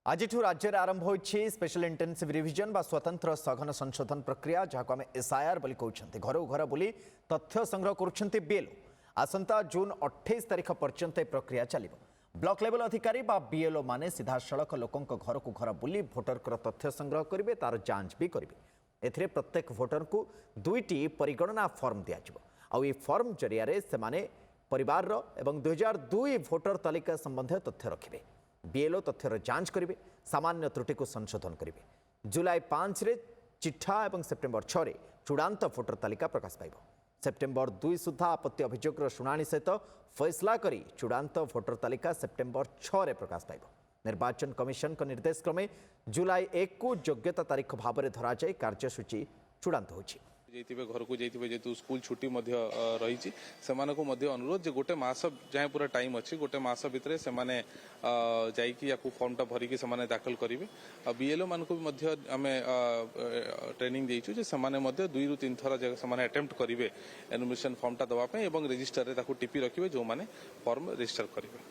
आज राज्य में आरंभ हो स्पेशल इंटेंसिव रिविजन बा स्वतंत्र सघन संशोधन प्रक्रिया जहाँ आम एसआईआर बोली कहते घर घर बुली तथ्य संग्रह करुँच बीएलओ आसंता जून 28 तारिख पर्यंत प्रक्रिया चलिब ब्लॉक लेवल अधिकारी बा बीएलओ माने सीधा सड़क लोकों घर को घर बुली भोटर तथ्य संग्रह करेंगे तार जांच भी करेंगे एथिरे प्रत्येक भोटर को 2टी परिगणना फॉर्म दिज्व आउ ये फॉर्म जरिया से परिवार एवं 2002 भोटर तालिका संबंधी तथ्य रखिए बीएलओ तथ्यर जांच करेंगे सामान्य त्रुटि को संशोधन करेंगे जुलाई 5 रे चिठा और सेप्टेम्बर 6 रे चूड़ांत भोटर तालिका प्रकाश पाइब सेप्टेम्बर 2 सुधा आपत्ति अभियोगर शुणाणी सहित फैसला करी चूड़ांत भोटर तालिका सेप्टेम्बर 6 रे प्रकाश पाइब निर्वाचन कमिशन का निर्देश क्रमे जुलाई 1 को योग्यता तारीख भाव में धरा जाए कार्यसूची चूड़ांत होछि घर को जाइए जेतु स्कूल छुट्टी रही से अनुरोध गोटे मस जाए पूरा टाइम अच्छी गोटे मस भितर से फॉर्मटा भरिकी से दाखल करेंगे बीएलओ मान को भी आम ट्रेनिंग देचु 2 ରୁ 3 थर से अटेम्प्ट करेंगे एनुमरेशन फॉर्मटा दवाई और रजिस्टर रे टीपी रखिए जो मैंने फॉर्म रजिस्टर करेंगे।